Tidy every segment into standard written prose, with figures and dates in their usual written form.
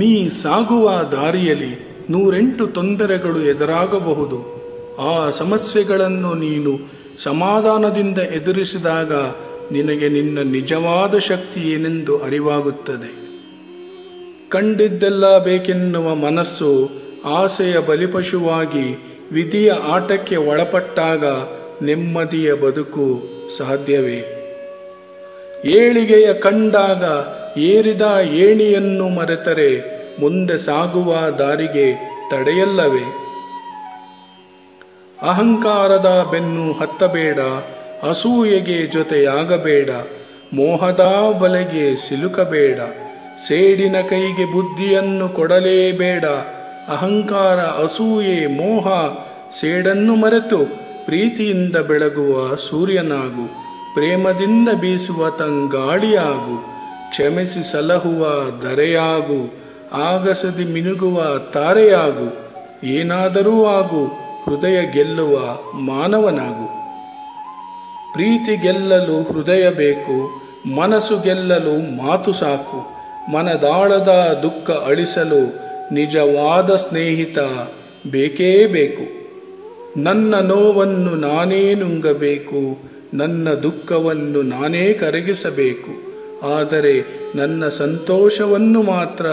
ನೀ ಸಾಗುವ ದಾರಿಯಲ್ಲಿ 108 ತೊಂದರೆಗಳು ಎದುರಾಗಬಹುದು. ಆ ಸಮಸ್ಯೆಗಳನ್ನು ನೀನು ಸಮಾಧಾನದಿಂದ ಎದುರಿಸಿದಾಗ ನಿನಗೆ ನಿನ್ನ ನಿಜವಾದ ಶಕ್ತಿ ಏನೆಂದು ಅರಿವಾಗುತ್ತದೆ. ಕಂಡಿದ್ದೆಲ್ಲ ಬೇಕೆನ್ನುವ ಮನಸ್ಸು ಆಸೆಯ ಬಲಿಪಶುವಾಗಿ ವಿಧಿಯ ಆಟಕ್ಕೆ ಒಳಪಟ್ಟಾಗ ನೆಮ್ಮದಿಯ ಬದುಕು ಸಾಧ್ಯವೇ? ಏಳಿಗೆಯ ಕಂಡಾಗ ಏರಿದ ಏಣಿಯನ್ನು ಮರೆತರೆ ಮುಂದೆ ಸಾಗುವ ದಾರಿಗೆ ತಡೆಯಲ್ಲವೇ? ಅಹಂಕಾರದ ಬೆನ್ನು ಹತ್ತಬೇಡ, ಅಸೂಯೆಗೆ ಜೊತೆಯಾಗಬೇಡ, ಮೋಹದ ಬಲೆಗೆ ಸಿಲುಕಬೇಡ, ಸೇಡಿನ ಕೈಗೆ ಬುದ್ಧಿಯನ್ನು ಕೊಡಲೇಬೇಡ. ಅಹಂಕಾರ, ಅಸೂಯೆ, ಮೋಹ, ಸೇಡನ್ನು ಮರೆತು ಪ್ರೀತಿಯಿಂದ ಬೆಳಗುವ ಸೂರ್ಯನಾಗು, ಪ್ರೇಮದಿಂದ ಬೀಸುವ ತಂಗಾಳಿಯಾಗು, ಕ್ಷಮಿಸಿ ಸಲಹುವ ಧರೆಯಾಗು, ಆಗಸದಿ ಮಿನುಗುವ ತಾರೆಯಾಗು. ಏನಾದರೂ ಆಗು, ಹೃದಯ ಗೆಲ್ಲುವ ಮಾನವನಾಗು. ಪ್ರೀತಿ ಗೆಲ್ಲಲು ಹೃದಯ ಬೇಕು, ಮನಸ್ಸು ಗೆಲ್ಲಲು ಮಾತು ಸಾಕು. ಮನದಾಳದ ದುಃಖ ಅಳಿಸಲು ನಿಜವಾದ ಸ್ನೇಹಿತ ಬೇಕೇ ಬೇಕು. ನನ್ನ ನೋವನ್ನು ನಾನೇ ನುಂಗಬೇಕು, ನನ್ನ ದುಃಖವನ್ನು ನಾನೇ ಕರಗಿಸಬೇಕು. ಆದರೆ ನನ್ನ ಸಂತೋಷವನ್ನು ಮಾತ್ರ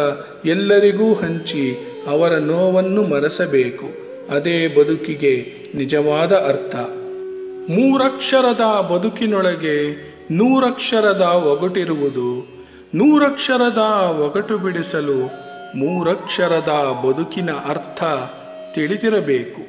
ಎಲ್ಲರಿಗೂ ಹಂಚಿ ಅವರ ನೋವನ್ನು ಮರೆಸಬೇಕು. ಅದೇ ಬದುಕಿಗೆ ನಿಜವಾದ ಅರ್ಥ. 3 ಅಕ್ಷರದ ಬದುಕಿನೊಳಗೆ 100 ಅಕ್ಷರದ ಒಗಟಿರುವುದು. 100 ಅಕ್ಷರದ ಒಗಟು ಬಿಡಿಸಲು 3 ಅಕ್ಷರದ ಬದುಕಿನ ಅರ್ಥ ತಿಳಿದಿರಬೇಕು.